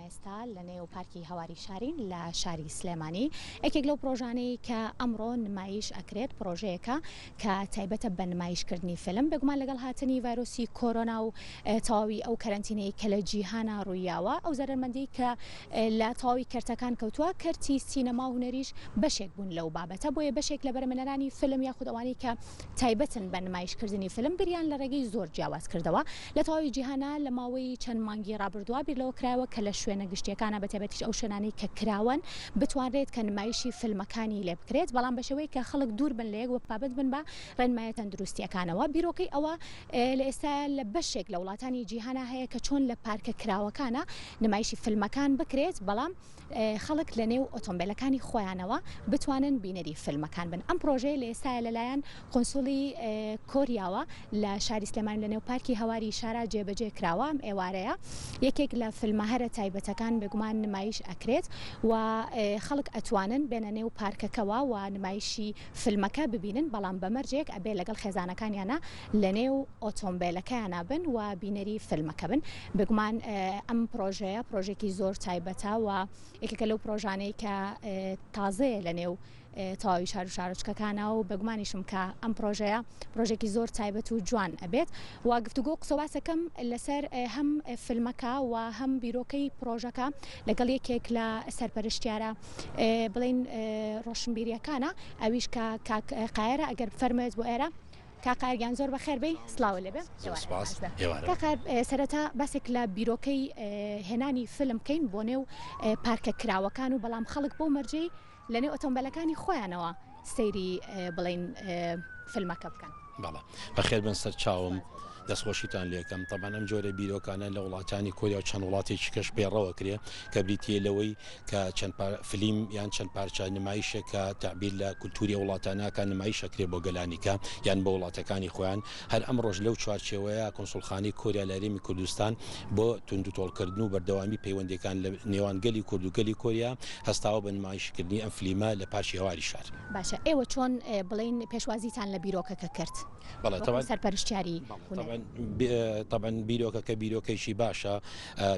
ئێستا لە نێو پارکی هەواری شارین لە شاری سلێمانی یەکێک لەو پرۆژانەی کە ئەمڕۆ نمایش ئەکرێت پرۆژەیەکە کە تایبەتە بە نمایشکردنی فیلم بێگومان لەگەڵ هاتنی ڤایرۆسی کۆرۆنا و تەواوی ئەو کەرەنتینەی کە لە جیهانە ڕوویاوە ئەو زەرمەندی کە لە تەواوی کەرتەکان کەوتووە کەرتی سینەما و هونەریش بەشێک بوون لەو بابەتە بۆیە بەشێک لە بەرهەمهێنەرانی فیلم یاخود ئەوانەی کە تایبەتن بە نمایشکردنی فیلم بریان لە ڕێگەی زۆر جیاواز کردەوە لە تەواوی جیهانە لە ماوەی چەند مانگی ڕابردووە بیرلەوە کرایەوە کە لە شوێنە گشتیەکانە بەتایبەتیش ئەو شوێنانەی کە کراون بتوانرێت کە نمایشی فیلمەکانی لێ بکرێت بەڵام بە شێوەیە کە خەڵک دوور بن لە یەک وە پابند بن بە ڕێنمایە تەندروستیەکانەوە بیرۆکەی ئەوە لە ئێستا لە بەشێک لە وڵاتانی جیهانە هەیە کە چۆن لە پارکە کراوەکانە نمایشی فیلمەکان بکرێت بەڵام خەڵک لە نێو ئۆتۆمبیلەکانی خۆیانەوە بتوانن بینەری فیلمەکان بن ئەم پرۆژەیە لە ئێستا لەلایەن قۆنسوڵی کۆریاوە لە شاری سلێمانی لە نێو پارکی هەواری شارە جێبەجێ کراوە ئەم ئێوارەیە یەکێک لە فیلمەهەرە تایبەتەکان بێگومان نمایش ئەکرێت و خەڵک ئەتوانن بێنە نێو پارکەکەوە و نمایشی فیلمەکە ببینن بەڵام بەمەرجێک ئەبێ لەگەڵ خێزانەکانیانە لە نێو ئۆتۆمبیلەکەیانە بن و بینەری فیلمەکە بن بێگومان ئەم پرۆژەیە پرۆژێکی زۆر تایبەتە و یەکێکە لەو پرۆژانەی کە تازەیە لە نێو تەواوی شار و شارۆچکەکانە و بەگومانیشم کە ئەم پرۆژەیە پرۆژێکی زۆر تایبەت و جوان ئەبێت و گفتوگۆ قسەباسەکەم لەسەر هەم فیلمەکە و هەم بیرۆکەی پرۆژەکە لەگەڵ یەکێک لە سەرپەرشتیارە بڵین ڕۆشنبیریەکانە ئەویش کە قایرە ئەگەر بفەرمێت بۆ ئێرە کاقایرگیان زۆر بەخێربێ سلااو لێبێ سەرەتا بەسێک لە بیرۆکەی هێنانی فیلم بکەین بۆ نێو پارکە کراوەکان و بەڵام خەڵک بۆ مەرجەی لە نێو ئۆتۆمبیلەکانی خۆیانەوە سەیری بڵین فیلمەکە بکەن بەڵێ بەخێربێن سەر چاوم دەستخۆشیتان لێکەم تەبان ئەم جۆرە بیرۆکانە لە وڵاتانی کوریا و چەند وڵاتێکی کەش پێڕەوە کرێ کە بریتیە لەوەی کە چەند فیلم یان چەند پارچە نمایشە کە تعبیر لە کولتوری وڵاتانەکە نمایشەکرێ بۆ گەلانیکە یان بە وڵاتەکانی خۆیان هەر ئەم ڕۆژ لەو چوارچێوەیە کۆنسوڵخانەی کوریا لە هەرێمی کوردستان بۆ توندوتۆڵکردن و بەردەوامی پەیوەندیەکان لە نێوان گەلی کورد و گەلی کوریا هەستاوە بە نمایشکردنی ئەم فیلمە لە پارکی هەواری شار باشە ئێوە چۆن بڵین پێشوازیتان لە بیرۆکەکە کرد سەرپەرشتیاری طبعا بیرۆکەکە بیرۆکەیشی باشە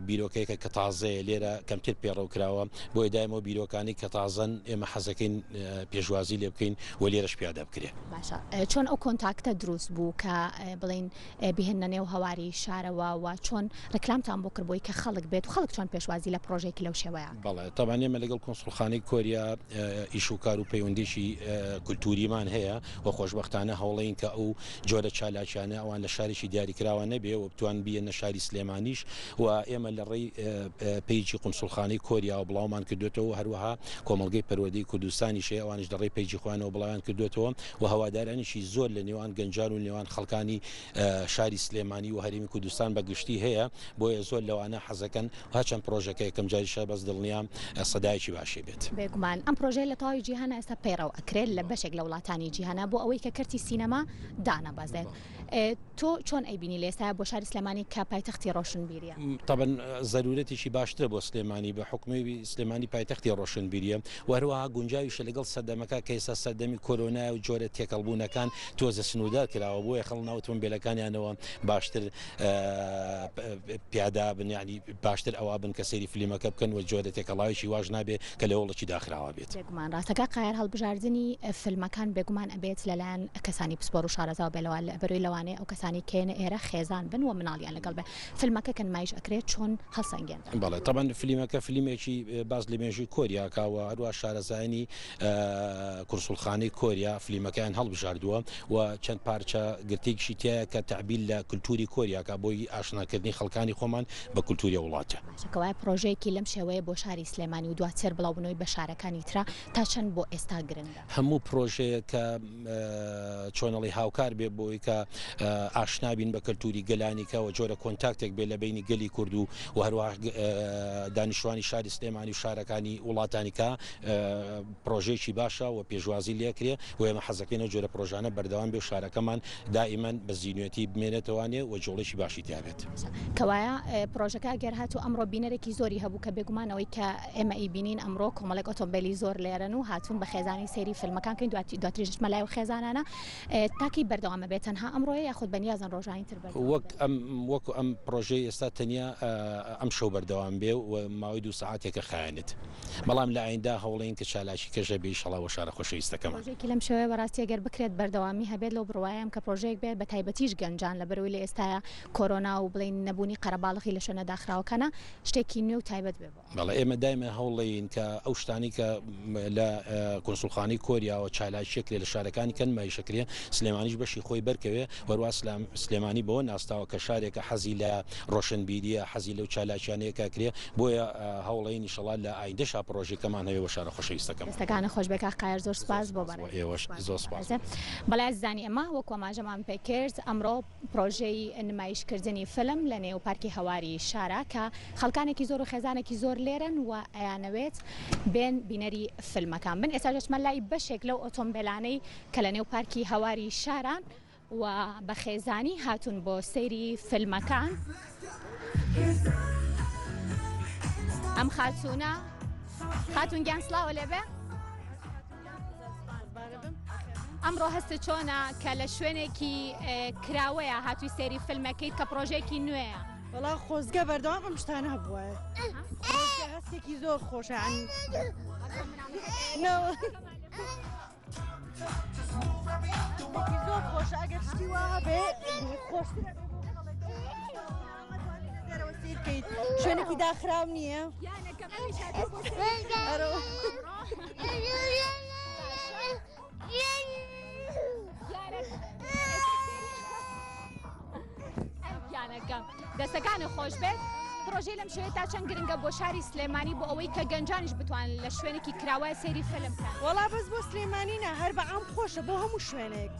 بیرۆکەیەکە کە تازەیە لێرە کەمتر پێڕەوکراوە بۆی دایمەوە بیرۆکانی کە تازەن ئێمە حەزەکەین پێشوازی لێ بکەین و لێرەش پیادە بکرێ باشە چۆن ئەو کۆنتاکتە دروست بوو کە بڵین بهێنە نێو هەواری شارەوە و چۆن ڕکلامتان بۆ کردبووی کە خەڵک بێت و خەڵک چۆن پێشوازی لە پرۆژێکی لەو شێوەیە بەڵێ طبعا ئێمە لەگەڵ کۆنسوڵخانەی کوریا ئیش و کار و پەیوەندیشی کولتوریمان هەیە و خۆشبەختانە هەوڵەین کە ئەو جۆرە چالاکیانە ئەوان لە شارێکی دیاریکراوە نەبێ و بتوان بیەنە شاری سلێمانیش و ئێمە لە ڕێی پێیجی قونسوڵخانەی کوریا و بڵاومان کردوێتەوە هەروەها کۆمەڵگەی پەروەردەی کوردستانی شێ ئەوانش لە ڕێی پێیجی خۆیانەوە بڵاویان کردوێتەوە و هەوادارانیشی زۆر لە نێوان گەنجان و نێوان خەڵکانی شاری سلێمانی و هەرێمی کوردستان بەگشتی هەیە بۆیە زۆر لەوانە حەزەکەن هەرچەند پرۆژەکە یەکەم جاریشە بەس دڵنیام سەدایکی باشی بێت بێگومان ئەم پرۆژەیە لە تەواوی جیهانە ئێستا پەیڕەو ئەکرێت لە بەشێک لە وڵاتانی جیهانە بۆ ئەوەی کە کەرتی سینەما دانەبازێت تۆ چۆن ئەیبینی لە ئێستا بۆ شاری سلێمانی کە پایتەختی ڕۆشنبیریە طبعا ضرورەتێکی باشترە بۆ سلێمانی بە حکومی سلێمانی پایتەختی ڕۆشنبیریە و هەروەها گونجاویشە لەگەڵ سەردەمەکە کە ئێستا سەردەمی کۆرۆنا و جۆرە تێکەڵبوونەکان تۆزە سنوودار کراوە بۆیە خەڵک ناو ئۆتۆمبیلەکانیانەوە باشتر پیادا بن یعنی باشتر ئەوە بن کە سەیری فیلمەکە بکەن و جۆرە تێکەڵاویشی واژ نابێ کە لە وڵکی داخراوە بێت بێگومان ڕاستەکە قایەر هەڵبژاردننی فیلمەکان بێگومان ئەبێت لەلایەن کەسانی پسپۆر و شارەزاو بێلەوە بەروی لەوانەیە ئەو کەسانی کێنە ئێرە خێزان بن و مناڵیان لەگەڵ بێ فیلمەکە کە نمایش ئەکرێت چۆن هەڵسەنگێن بەڵێ طبعا فیلمەکە فیلمێکی باز لە مێژووی کۆریا کاوە هەروە شارەزایانی کورسوڵخانەی کۆریا فیلمەکەیان هەڵبژاردووە و چەند پارچە گرتێکیشی تایە کە تعبیر لە کولتوری کۆریاکە بۆی ئاشناکردنی خەڵکانی خۆمان بە کولتوری وڵاتە کەوای پرۆژەیەکی لەم شێوەیە بۆ شاری سلێمانی و دواتر بڵاوبوونەوەی بە شارەکانی ترا تا چەند بۆ ئێستا گرنگە هەموو پرۆژەیە کە چۆنەڵی هاوکار بێ بۆی کە ئاشنابین بە کەلتوری گەلانیکە و جۆرە کۆنتاکتێک بێ لە بینی گەلی کورد و هەروە دانیشتوانی شاری سلێمانی و شارەکانی وڵاتانیکە پرۆژێکی باشە و پێشوازی لێکرێ و ئێمە حەزەکەینەوە جۆرە پرۆژانە بەردەوام بێ و شارەکەمان دائیمەن بە زیینوێتی بمێنێتەوانێ و جۆڵێکی باشی تیابێت کەوایە پرۆژەکە گەر هاتو ئەمڕۆ بینەرێکی زۆری هەبوو کە بێگومانەوەی کە ئێمە ئیبینین ئەمڕۆ کۆمەڵێک ئۆتۆمبیلی زۆر لێرن و هاتوون بە خێزانی سەیری فیلمەکان کەین دواتریش مەلای و خێزانانە تاکی بەردەوامە بێت تەنها ئەمڕۆ ئەمڕۆ یاخود بەنیازن ڕۆژانی تر بێت وەکو ئەم پرۆژەی ئێستا تەنیا ئەم شەو بەردەوام بێ و ماوەی 2 ساعاتێکە خایەنێت بەڵام لە ئایندا هەوڵین کە چالاکی کەژە بێ ئینشەڵا وە شارە خۆشەویستەکەمان پرۆژێکی لەم شێوەیە بەڕاستی ئەگەر بکرێت بەردەوامی هەبێت لەو بڕوایم کە پرۆژەیەک بێت بە تایبەتیش گەنجان لە بەرەوەی لە ئێستاە کۆرۆنا و بڵین نەبوونی قەرەباڵغی لە شوێنە داخراوەکانە شتێکی نوێ و تایبەت بێ بەڵێ ئێمە دایمە هەوڵین کە ئەو شتانی کە لە کۆنسوڵخانەی کۆریاوە چالاکیەک لێ لە شارەکانی کەن مایشەکرێ سلێمانیش بەشی خۆی بەرکەوێ وەروا سلێمانی بەوە ناستاوە کە شارێکە حەزی لە ڕۆشنبیریە حەزی لەو چالاکیانەیەکە کرێ بۆیە هەوڵین ئینشەڵا لە ئایندەشا پرۆژێکەکەمان هەیە بە شارە خۆشەویستەکەم دەستەکانی خۆش بێک قایر زۆر سپاس بۆ ئێوەش زۆر سپاس بەڵای زانی ئەمە وەکو ئاماژەمان پێ کرد ئەمڕۆ پرۆژەی نمایشکردنی فلم لە نێو پارکی هەواری شارە کە خەڵکانێکی زۆر و خێزانێکی زۆر لێرن و ئەیانەوێت بێن بینەری فیلمەکان بن ئێستا ژەچمە لای بەشێک لەو ئۆتۆمبیلانەی کە لە نێو پارکی هەواری شاران و بە خێزانی هاتوون بۆ سەیری فیلمەکان ئەم خاتون گیان سڵاوە لێبێ ئەمڕۆ هەستە چۆنە کە لە شوێنێکی کراوەیە هاتووی سەیری فیلمەکەیت کە پرۆژێکی نوێیە وڵا خۆزگە بەردەوام ئەم شتانە هەبووە هەستێکی زۆر خۆشە زۆر خۆشە ئەگەر شتی وا هەبێ خۆشترە سیرکەیت شوێنێکی داخراو نییە دەستەکانی خۆش بێت پرۆژەی لەم شوێنە تا چەند گرنگە بۆ شاری سلێمانی بۆ ئەوەی کە گەنجانیش بتوان لە شوێنێکی کراوە سەیری فیلم بکەن وەڵا بەس بۆ سلێمانینە هەر بە ئەم خۆشە بۆ هەموو شوێنێک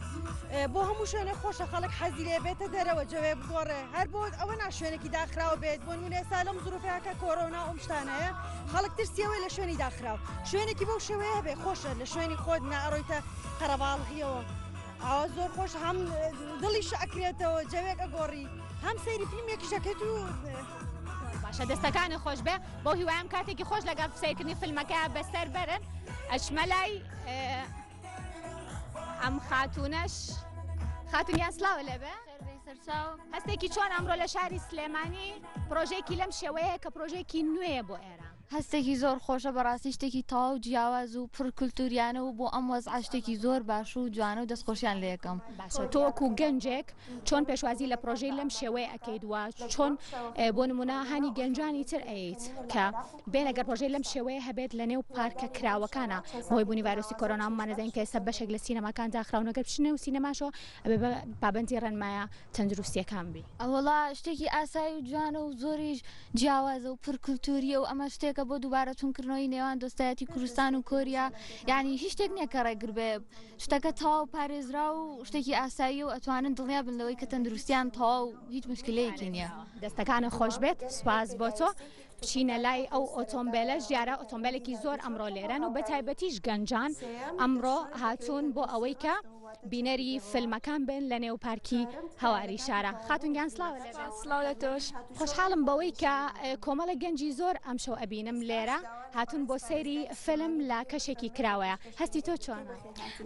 بۆ هەموو شوێنێک خۆشە خەڵک حەزی لێ بێتە دەرەوە جەوێ بگۆڕێ هەر بۆ ئەوە ناشوێنێکی داخراوە بێت بۆ نمونە ئێستا لەم زروفەیەکە کۆرۆنا ئەم شتانەیە خەڵک ترسیەوەی لە شوێنی داخراو شوێنێکی بەو شێوەیە هەبێ خۆشە لە شوێنی خۆت نائڕۆیتە قەرەباڵغیەوە ئەوە زۆر خۆش هەم دڵیش ئەکرێتەوە جەوێک ئەگۆڕی هەم سەیری فیلمێکیش ئەکەیت و باشە دەستەکانی خۆش بێ بۆ هیوایم کاتێکی خۆش لەگەڵ سەیرکردنی فیلمەکە بەسەر بەرن ئەچمە لای ئەم خاتونیان سڵاوە لێبێ هەستێکی چۆن ئەمڕۆ لە شاری سلێمانی پرۆژێکی لەم شێوەیە کە پرۆژێکی نوێیە بۆ ئێرە هەستێکی زۆر خۆشە بەڕاستی شتێکی تەواو جیاواز و پڕکولتوریانە و بۆ ئەم وەزع شتێکی زۆر باش و جوانە و دەستخۆشیان لێ یەکەم باشە تۆ وەکو گەنجێک چۆن پێشوازی لە پرۆژەی لەم شێوەیە ئەکەیت وە چۆن بۆ نمونە هانی گەنجانی تر ئەیت کە بێنەگەر پرۆژەی لەم شێوەیە هەبێت لە نێو پارکە کراوەکانە بۆی بوونی ڤایرۆسی کۆرۆنا مانەزین کە ئێستا بەشێک لە سینەماکان داخراونەکە بچنە و سینەماشەوە ئەبێ پابەندی ڕێنمایە تەندروستیەکان بی ئەوڵا شتێکی ئاسایی و جوانە و زۆریش جیاوازە و پڕکولتوریە و ئەمە شتێکە بۆ دووبارە چونکردنەوەی نێوان دۆستایەتی کوردستان و کۆریا یعنی هیچ شتێک نییە کە ڕێگر بێ شتەکە تەواو پارێزراوە و شتێکی ئاسایی و ئەتوانن دڵنیا بن لەوەی کە تەندروستیان تەواو هیچ مشکلەیەکی نییە دەستەکانە خۆش بێت سپاس بۆ تۆ بچینە لای ئەو ئۆتۆمبیلە ژیارە ئۆتۆمبیلێکی زۆر ئەمڕۆ لێرەن و بە تایبەتیش گەنجان ئەمڕۆ هاتوون بۆ ئەوەی کە بینەری فیلمەکان بن لە نێو پارکی هەواری شارە خاتونگیان سڵاو لە تۆش خۆشحاڵم بەوەی کە کۆمەڵە گەنجی زۆر ئەم شەو ئەبینم لێرە هاتوون بۆ سەیری فیلم لە کەشێکی کراوەیە هەستی تۆ چۆنە؟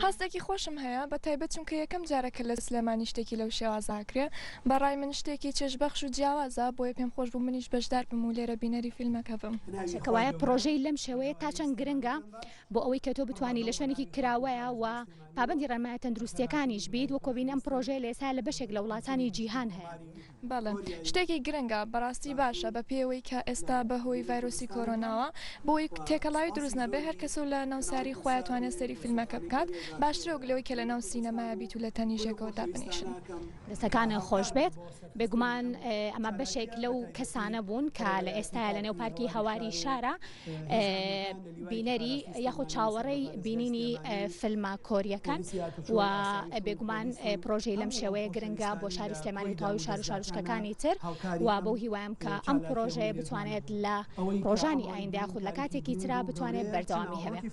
هەستێکی خۆشم هەیە بە تایبەت چونکە یەکەم جارەکە لە سلێمانی شتێکی لەو شێوازاکرێ بەڕای من شتێکی چێژبەخش و جیاوازە بۆیە پێم خۆش بوو منیش بەشدار بم و لێرە بینەری فیلمەکە بم کەوایە پرۆژەی لەم شێوەیە تا چەند گرنگە بۆ ئەوەی کە تۆ بتوانانی لە شوێنێکی کراوەیە و پابەندی ڕێنمایە تەندروستیەکانیش بیت و کۆبینەم پرۆژەی لێسا لە بەشێک لە وڵاتانی جیهان هەیە بەڵێ شتێکی گرنگە بەڕاستی باشە بە پێوەی کە ئێستا بەهۆی ڤایرۆسی کۆرۆناوە بۆی تێکەڵاوی دروست نەبێ هەر کەس و لە ناوساری خۆیانتوانێت سەری فیلمەکە بکات باشترە لەوەی کە لە ناو سینەمایە بیت و لە تەنیژێکەوە دابنیشن دەستەکانە خۆش بێت بێگومان ئەمە بەشێک لەو کەسانە بوون کە لە ئێستاە لە نێو پارکی هەواری شارە بینەری یاخود چاوەڕێی بینینی فیلمە کۆریەکان و بێگومان پرۆژەی لەم شێوەیە گرنگە بۆ شاری سلێمانی تەواوی شار و شارشکەکانی تر و بۆ هیوایم کە ئەم پرۆژەیە بتوانێت لە ڕۆژانی ئایندە یاخود لە کاتێکی ترا بتوانێت بەردەوامی هەبێت